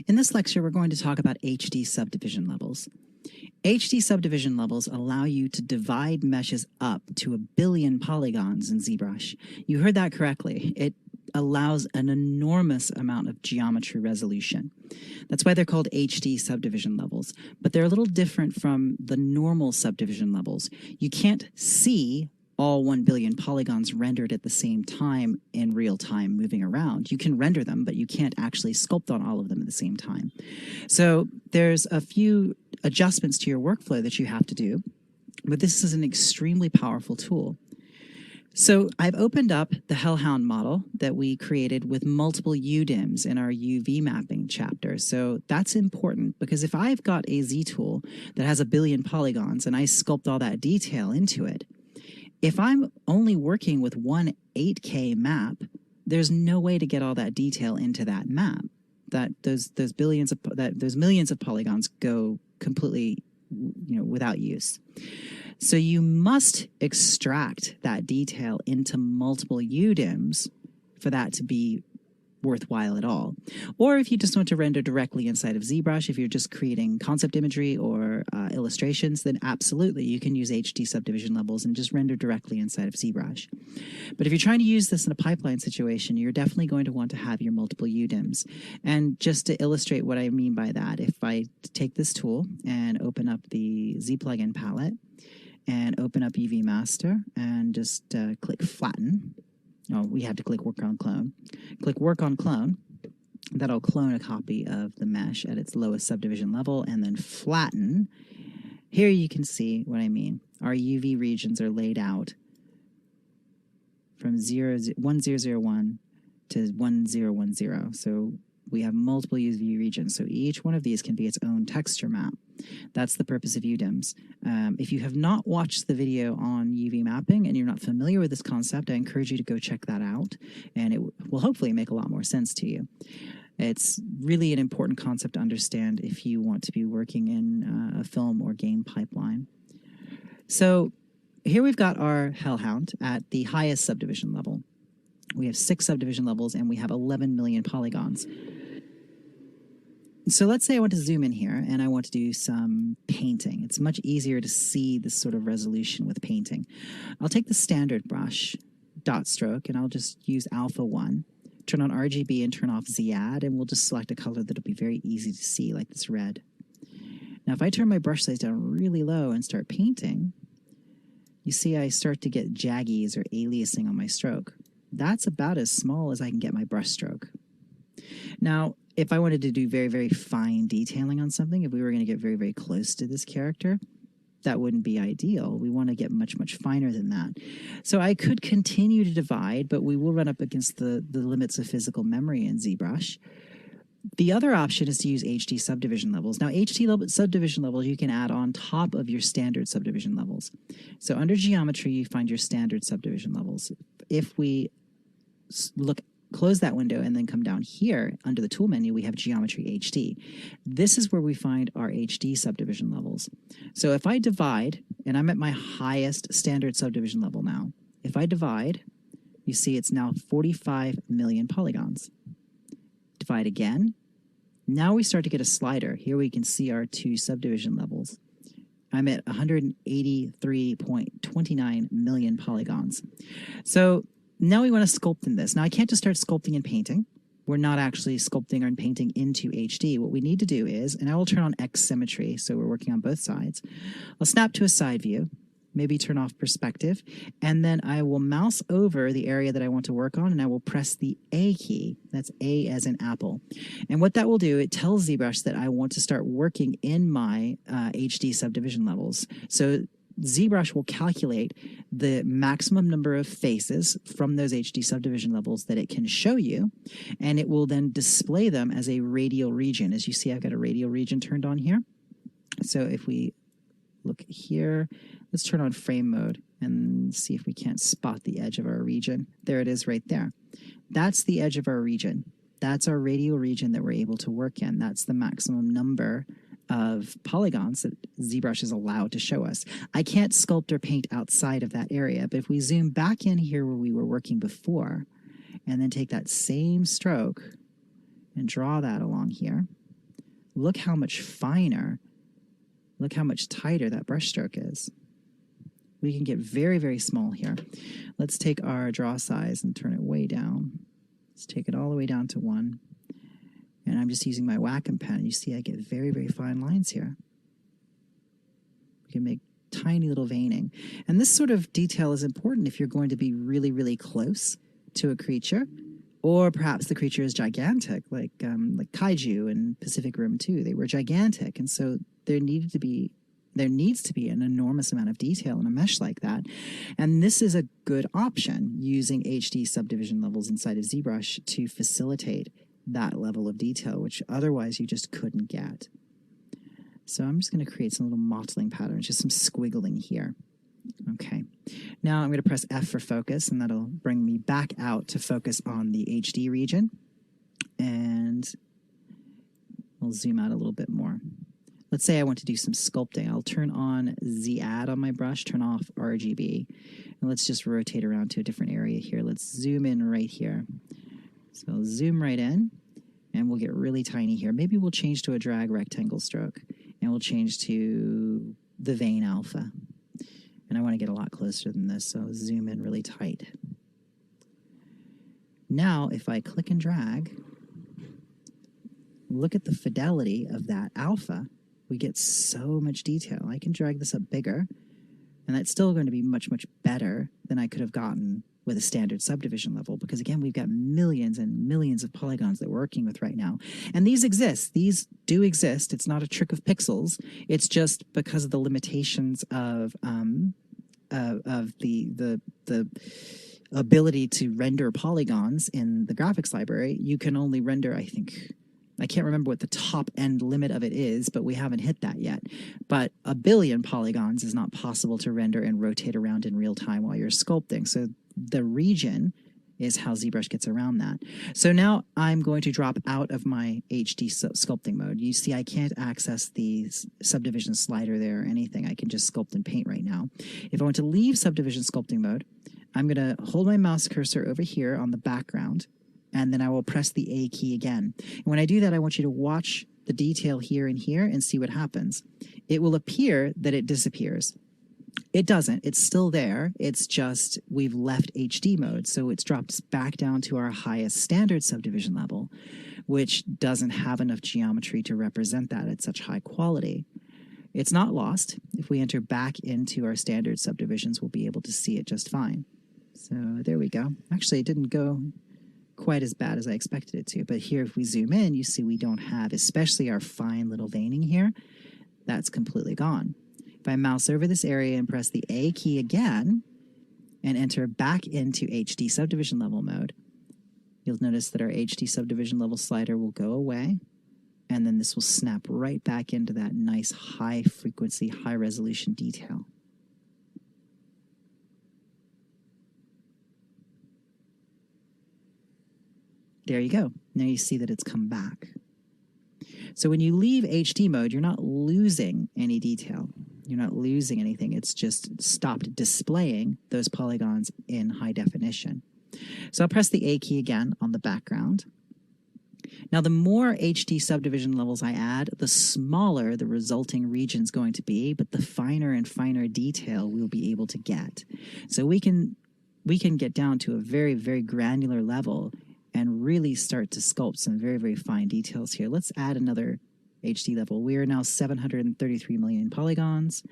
In this lecture, we're going to talk about HD subdivision levels. HD subdivision levels allow you to divide meshes up to 1 billion polygons in ZBrush. You heard that correctly. It allows an enormous amount of geometry resolution. That's why they're called HD subdivision levels, but they're a little different from the normal subdivision levels. You can't see all 1 billion polygons rendered at the same time in real time moving around. You can render them, but you can't actually sculpt on all of them at the same time. So there's a few adjustments to your workflow that you have to do, but this is an extremely powerful tool. So I've opened up the Hellhound model that we created with multiple UDIMs in our UV mapping chapter. So that's important because if I've got a Z tool that has 1 billion polygons and I sculpt all that detail into it, if I'm only working with one 8K map, there's no way to get all that detail into that map. Those millions of polygons go completely, without use. So you must extract that detail into multiple UDIMs for that to be worthwhile at all. Or if you just want to render directly inside of ZBrush, if you're just creating concept imagery or illustrations, then absolutely you can use HD subdivision levels and just render directly inside of ZBrush. But if you're trying to use this in a pipeline situation, you're definitely going to want to have your multiple UDIMs. And just to illustrate what I mean by that, if I take this tool and open up the Z plugin palette and open up UV Master and just click Flatten. Oh, we have to click Work on Clone. Click Work on Clone. That'll clone a copy of the mesh at its lowest subdivision level, and then flatten. Here you can see what I mean. Our UV regions are laid out from 1001 to 1010. So we have multiple UV regions. So each one of these can be its own texture map. That's the purpose of UDIMs. If you have not watched the video on UV mapping and you're not familiar with this concept, I encourage you to go check that out, and it will hopefully make a lot more sense to you. It's really an important concept to understand if you want to be working in a film or game pipeline. So here we've got our Hellhound at the highest subdivision level. We have 6 subdivision levels, and we have 11 million polygons. So let's say I want to zoom in here and I want to do some painting. It's much easier to see this sort of resolution with painting. I'll take the standard brush, dot stroke, and I'll just use alpha 1, turn on RGB and turn off Z-add, and we'll just select a color that'll be very easy to see, like this red. Now if I turn my brush size down really low and start painting, you see I start to get jaggies or aliasing on my stroke. That's about as small as I can get my brush stroke. Now, if I wanted to do very, very fine detailing on something, if we were going to get very, very close to this character, that wouldn't be ideal. We want to get much, much finer than that. So I could continue to divide, but we will run up against the limits of physical memory in ZBrush. The other option is to use HD subdivision levels. Now, HD subdivision levels you can add on top of your standard subdivision levels. So under geometry, you find your standard subdivision levels. If we close that window and then come down here under the tool menu, we have Geometry HD. This is where we find our HD subdivision levels. So if I divide, and I'm at my highest standard subdivision level now, if I divide, you see it's now 45 million polygons. Divide again. Now we start to get a slider. Here we can see our 2 subdivision levels. I'm at 183.29 million polygons. So now we want to sculpt in this. Now I can't just start sculpting and painting. We're not actually sculpting and painting into HD. What we need to do is, and I will turn on X symmetry, so we're working on both sides. I'll snap to a side view, maybe turn off perspective, and then I will mouse over the area that I want to work on, and I will press the A key. That's A as in apple. And what that will do, it tells ZBrush that I want to start working in my HD subdivision levels. So ZBrush will calculate the maximum number of faces from those HD subdivision levels that it can show you, and it will then display them as a radial region. As you see, I've got a radial region turned on here. So if we look here, let's turn on frame mode and see if we can't spot the edge of our region. There it is right there. That's the edge of our region. That's our radial region that we're able to work in. That's the maximum number of polygons that ZBrush is allowed to show us. I can't sculpt or paint outside of that area, but if we zoom back in here where we were working before, and then take that same stroke and draw that along here, look how much finer, look how much tighter that brush stroke is. We can get very, very small here. Let's take our draw size and turn it way down. Let's take it all the way down to 1. And I'm just using my Wacom pen. You see I get very, very fine lines here. We can make tiny little veining. And this sort of detail is important if you're going to be really, really close to a creature, or perhaps the creature is gigantic, like Kaiju in Pacific Rim 2. They were gigantic, and so there needs to be an enormous amount of detail in a mesh like that. And this is a good option, using HD subdivision levels inside of ZBrush to facilitate that level of detail, which otherwise you just couldn't get. So I'm just going to create some little mottling patterns, just some squiggling here. Okay, now I'm going to press F for focus, and that'll bring me back out to focus on the HD region. And we'll zoom out a little bit more. Let's say I want to do some sculpting. I'll turn on Z-Add on my brush, turn off RGB, and let's just rotate around to a different area here. Let's zoom in right here. So I'll zoom right in, and we'll get really tiny here. Maybe we'll change to a drag rectangle stroke, and we'll change to the vein alpha. And I want to get a lot closer than this, so I'll zoom in really tight. Now, if I click and drag, look at the fidelity of that alpha. We get so much detail. I can drag this up bigger, and that's still going to be much, much better than I could have gotten with a standard subdivision level, because again, we've got millions and millions of polygons that we're working with right now. And these exist. These do exist. It's not a trick of pixels. It's just because of the limitations of the ability to render polygons in the graphics library. You can only render, I can't remember what the top end limit of it is, but we haven't hit that yet. But 1 billion polygons is not possible to render and rotate around in real time while you're sculpting. So the region is how ZBrush gets around that. So now I'm going to drop out of my HD sculpting mode. You see I can't access the subdivision slider there or anything. I can just sculpt and paint right now. If I want to leave subdivision sculpting mode, I'm going to hold my mouse cursor over here on the background, and then I will press the A key again. And when I do that, I want you to watch the detail here and here and see what happens. It will appear that it disappears. It doesn't. It's still there. It's just we've left HD mode, so it's dropped back down to our highest standard subdivision level, which doesn't have enough geometry to represent that at such high quality. It's not lost. If we enter back into our standard subdivisions, we'll be able to see it just fine. So there we go. Actually, it didn't go quite as bad as I expected it to, but here if we zoom in, you see we don't have, especially our fine little veining here, that's completely gone. If I mouse over this area and press the A key again and enter back into HD subdivision level mode, you'll notice that our HD subdivision level slider will go away, and then this will snap right back into that nice high frequency, high resolution detail. There you go. Now you see that it's come back. So when you leave HD mode, you're not losing any detail. You're not losing anything. It's just stopped displaying those polygons in high definition. So I'll press the A key again on the background. Now, the more HD subdivision levels I add, the smaller the resulting region's going to be, but the finer and finer detail we'll be able to get. So we can get down to a very, very granular level and really start to sculpt some very, very fine details here. Let's add another HD level. We are now 733 million polygons.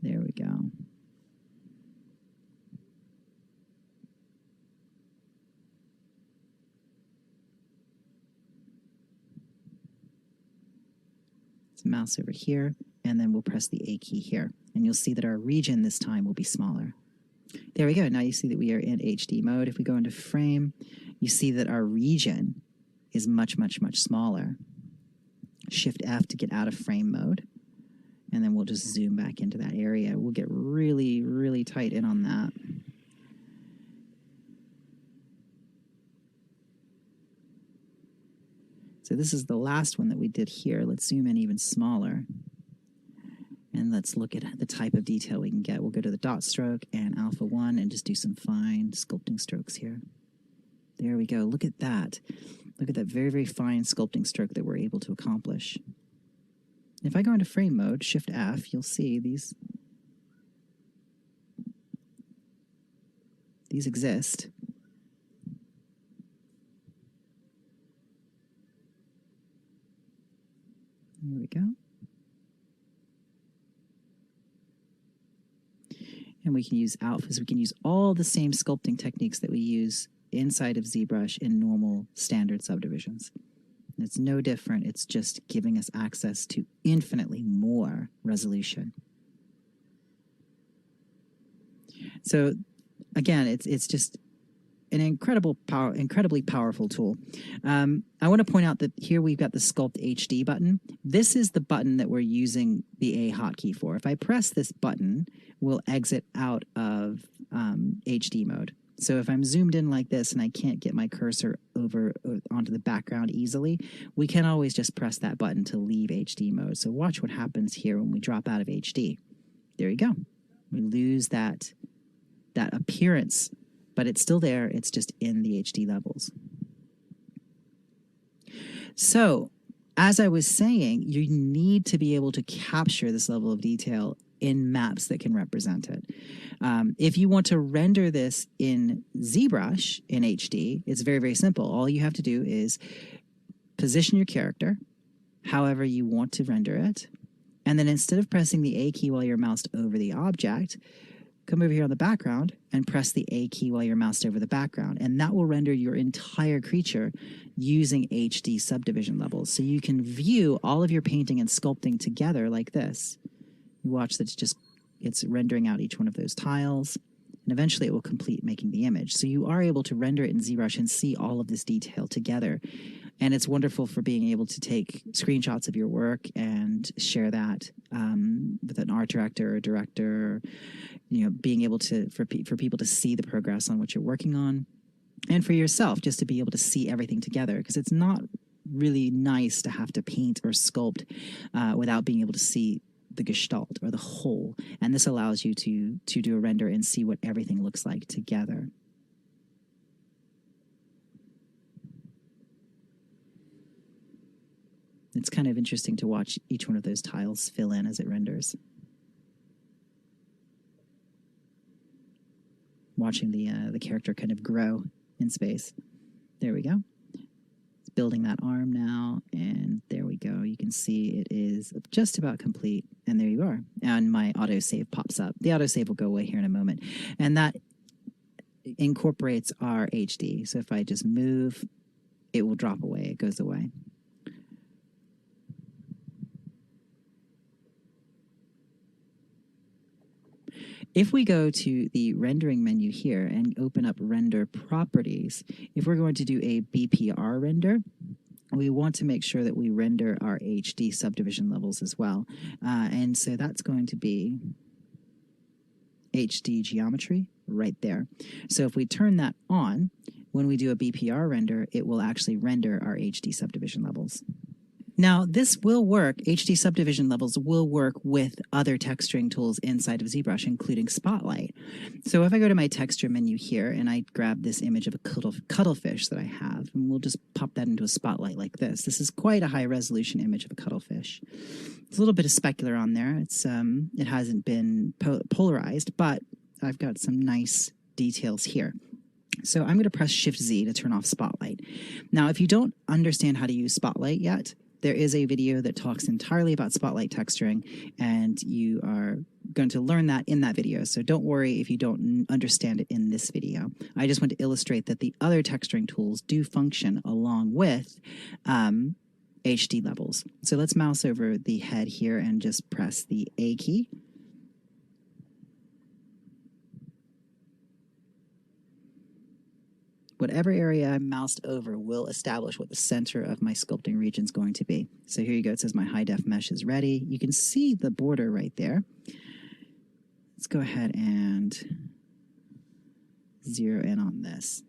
There we go. Let's mouse over here, and then we'll press the A key here. And you'll see that our region this time will be smaller. There we go. Now you see that we are in HD mode. If we go into frame, you see that our region is much, much, much smaller. Shift F to get out of frame mode. And then we'll just zoom back into that area. We'll get really, really tight in on that. So this is the last one that we did here. Let's zoom in even smaller. And let's look at the type of detail we can get. We'll go to the dot stroke and alpha 1 and just do some fine sculpting strokes here. There we go. Look at that. Look at that very, very fine sculpting stroke that we're able to accomplish. If I go into frame mode, Shift F, you'll see these exist. There we go. And we can use alphas. We can use all the same sculpting techniques that we use inside of ZBrush in normal standard subdivisions. It's no different. It's just giving us access to infinitely more resolution. So again, it's just an incredibly powerful tool. I want to point out that here we've got the Sculpt HD button. This is the button that we're using the A hotkey for. If I press this button, we'll exit out of HD mode. So if I'm zoomed in like this and I can't get my cursor over onto the background easily, we can always just press that button to leave HD mode. So watch what happens here when we drop out of HD. There you go. We lose that appearance, but it's still there. It's just in the HD levels. So as I was saying, you need to be able to capture this level of detail in maps that can represent it. If you want to render this in ZBrush in HD, it's very, very simple. All you have to do is position your character however you want to render it. And then instead of pressing the A key while you're moused over the object, come over here on the background and press the A key while you're moused over the background. And that will render your entire creature using HD subdivision levels. So you can view all of your painting and sculpting together like this. You watch that it's rendering out each one of those tiles, and eventually it will complete making the image. So you are able to render it in ZBrush and see all of this detail together. And it's wonderful for being able to take screenshots of your work and share that with an art director or director, being able to, for people to see the progress on what you're working on, and for yourself just to be able to see everything together, because it's not really nice to have to paint or sculpt without being able to see the gestalt or the whole. And this allows you to do a render and see what everything looks like together. It's kind of interesting to watch each one of those tiles fill in as it renders. Watching the character kind of grow in space. There we go. It's building that arm now, and there we go. You can see it is just about complete, and there you are. And my autosave pops up. The autosave will go away here in a moment. And that incorporates our HD. So if I just move, it will drop away. It goes away. If we go to the rendering menu here and open up render properties, if we're going to do a BPR render, we want to make sure that we render our HD subdivision levels as well. And so that's going to be HD geometry right there. So if we turn that on, when we do a BPR render, it will actually render our HD subdivision levels. Now, this will work, HD subdivision levels will work with other texturing tools inside of ZBrush, including Spotlight. So if I go to my texture menu here and I grab this image of a cuttlefish that I have, and we'll just pop that into a Spotlight like this. This is quite a high resolution image of a cuttlefish. There's a little bit of specular on there. It hasn't been polarized, but I've got some nice details here. So I'm going to press Shift-Z to turn off Spotlight. Now, if you don't understand how to use Spotlight yet, there is a video that talks entirely about Spotlight texturing, and you are going to learn that in that video. So don't worry if you don't understand it in this video. I just want to illustrate that the other texturing tools do function along with HD levels. So let's mouse over the head here and just press the A key. Whatever area I'm moused over will establish what the center of my sculpting region is going to be. So here you go. It says my high def mesh is ready. You can see the border right there. Let's go ahead and zero in on this.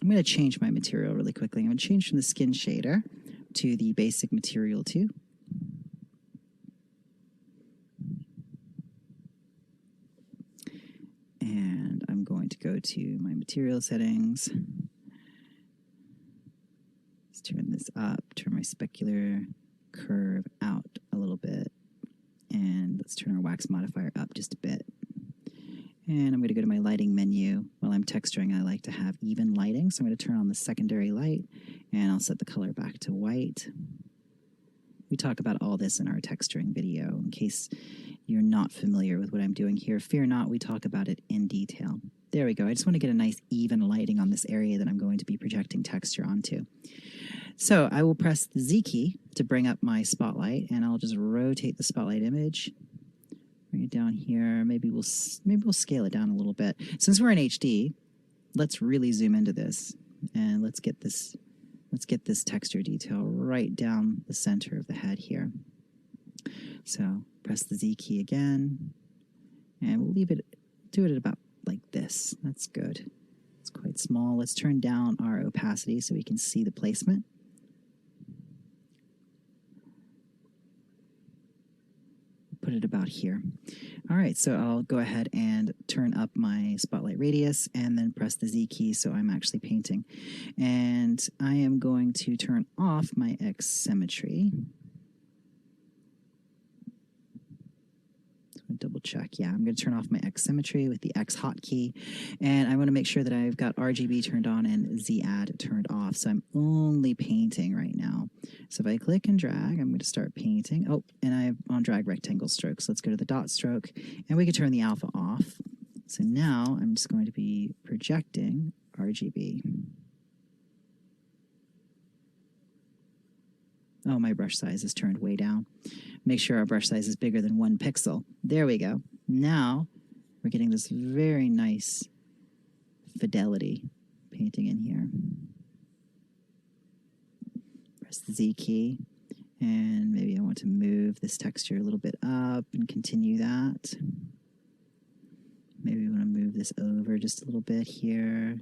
I'm going to change my material really quickly. I'm going to change from the skin shader to the basic material 2. And I'm going to go to my material settings, turn this up, turn my specular curve out a little bit. And let's turn our wax modifier up just a bit. And I'm going to go to my lighting menu. While I'm texturing, I like to have even lighting. So I'm going to turn on the secondary light, and I'll set the color back to white. We talk about all this in our texturing video. In case you're not familiar with what I'm doing here, fear not, we talk about it in detail. There we go. I just want to get a nice even lighting on this area that I'm going to be projecting texture onto. So I will press the Z key to bring up my spotlight, and I'll just rotate the spotlight image. Bring it down here. Maybe we'll scale it down a little bit. Since we're in HD, let's really zoom into this, and let's get this texture detail right down the center of the head here. So press the Z key again, and we'll do it at about like this. That's good. It's quite small. Let's turn down our opacity so we can see the placement. Put it about here. All right, so I'll go ahead and turn up my spotlight radius and then press the Z key so I'm actually painting. And I am going to turn off my X symmetry. Double check. Yeah, I'm going to turn off my X symmetry with the X hotkey, and I want to make sure that I've got RGB turned on and Z add turned off. So I'm only painting right now. So if I click and drag, I'm going to start painting. Oh, and I'm on drag rectangle strokes. Let's go to the dot stroke, and we can turn the alpha off. So now I'm just going to be projecting RGB. Oh, my brush size is turned way down. Make sure our brush size is bigger than 1 pixel. There we go. Now we're getting this very nice fidelity painting in here. Press the Z key, and maybe I want to move this texture a little bit up and continue that. Maybe we want to move this over just a little bit here.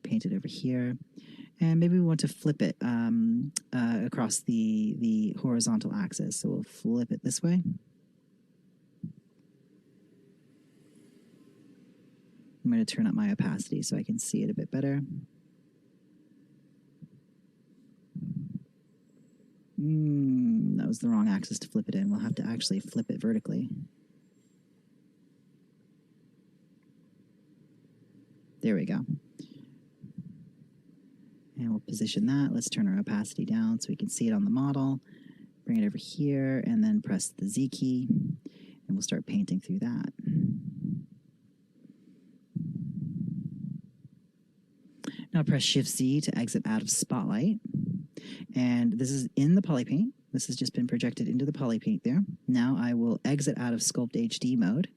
Paint it over here. And maybe we want to flip it across the horizontal axis. So we'll flip it this way. I'm going to turn up my opacity so I can see it a bit better. That was the wrong axis to flip it in. We'll have to actually flip it vertically. There we go. And we'll position that. Let's turn our opacity down so we can see it on the model. Bring it over here, and then press the Z key, and we'll start painting through that. Now press Shift-Z to exit out of Spotlight. And this is in the Polypaint. This has just been projected into the Polypaint there. Now I will exit out of Sculpt HD mode.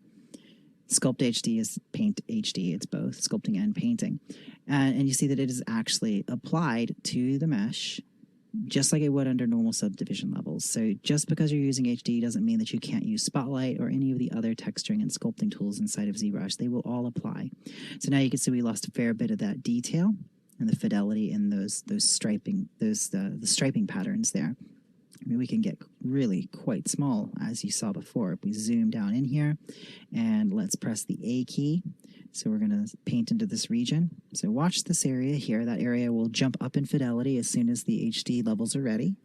Sculpt HD is Paint HD. It's both sculpting and painting. And you see that it is actually applied to the mesh just like it would under normal subdivision levels. So just because you're using HD doesn't mean that you can't use Spotlight or any of the other texturing and sculpting tools inside of ZBrush. They will all apply. So now you can see we lost a fair bit of that detail and the fidelity in those striping, the striping patterns there. I mean, we can get really quite small, as you saw before. If we zoom down in here, and let's press the A key. So we're going to paint into this region. So watch this area here. That area will jump up in fidelity as soon as the HD levels are ready.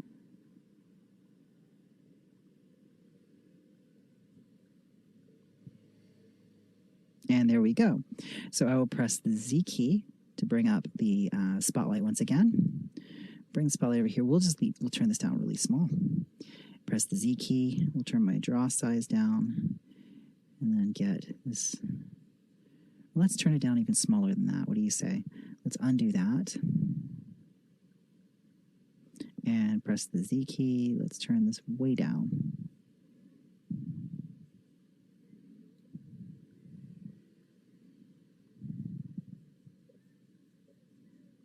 And there we go. So I will press the Z key to bring up the spotlight once again. Bring the spotlight over here. We'll turn this down really small. Press the Z key. We'll turn my draw size down, and then get this. Well, let's turn it down even smaller than that. What do you say? Let's undo that. And press the Z key. Let's turn this way down.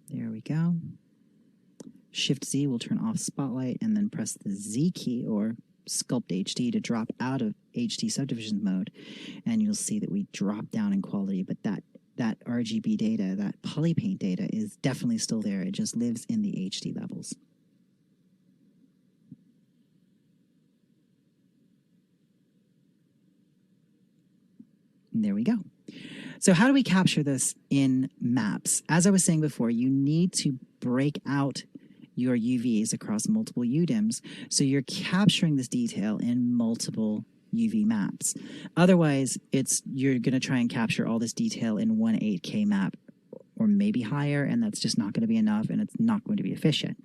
There we go. Shift-Z will turn off Spotlight, and then press the Z key or Sculpt HD to drop out of HD subdivision mode, and you'll see that we drop down in quality, but that RGB data, that Polypaint data is definitely still there. It just lives in the HD levels. And there we go. So how do we capture this in maps? As I was saying before, you need to break out your UVs across multiple UDIMs. So you're capturing this detail in multiple UV maps. Otherwise, you're going to try and capture all this detail in one 8K map or maybe higher, and that's just not going to be enough, and it's not going to be efficient.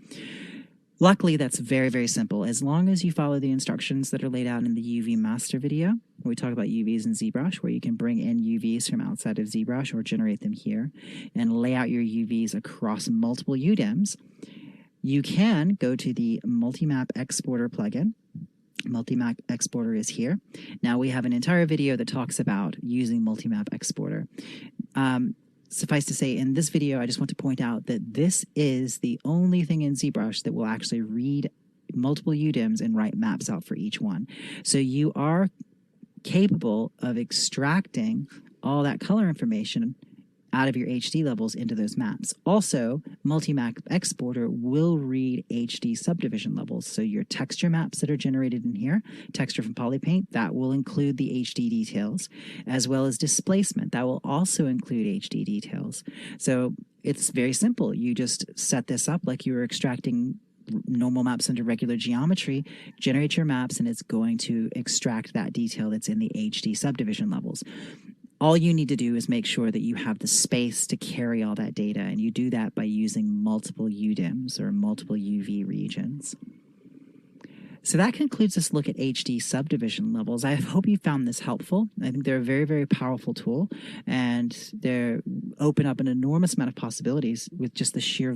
Luckily, that's very, very simple. As long as you follow the instructions that are laid out in the UV master video, where we talk about UVs in ZBrush, where you can bring in UVs from outside of ZBrush or generate them here and lay out your UVs across multiple UDIMs, you can go to the Multimap Exporter plugin. Multimap Exporter is here. Now we have an entire video that talks about using Multimap Exporter. Suffice to say, in this video, I just want to point out that this is the only thing in ZBrush that will actually read multiple UDIMs and write maps out for each one. So you are capable of extracting all that color information out of your HD levels into those maps. Also, Multimap Exporter will read HD subdivision levels. So your texture maps that are generated in here, texture from Polypaint, that will include the HD details, as well as displacement. That will also include HD details. So it's very simple. You just set this up like you were extracting normal maps under regular geometry, generate your maps, and it's going to extract that detail that's in the HD subdivision levels. All you need to do is make sure that you have the space to carry all that data, and you do that by using multiple UDIMs or multiple UV regions. So that concludes this look at HD subdivision levels. I hope you found this helpful. I think they're a very, very powerful tool, and they open up an enormous amount of possibilities with just the sheer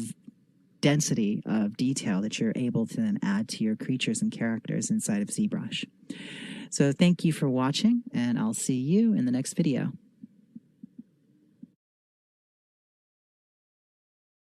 density of detail that you're able to then add to your creatures and characters inside of ZBrush. So thank you for watching, and I'll see you in the next video.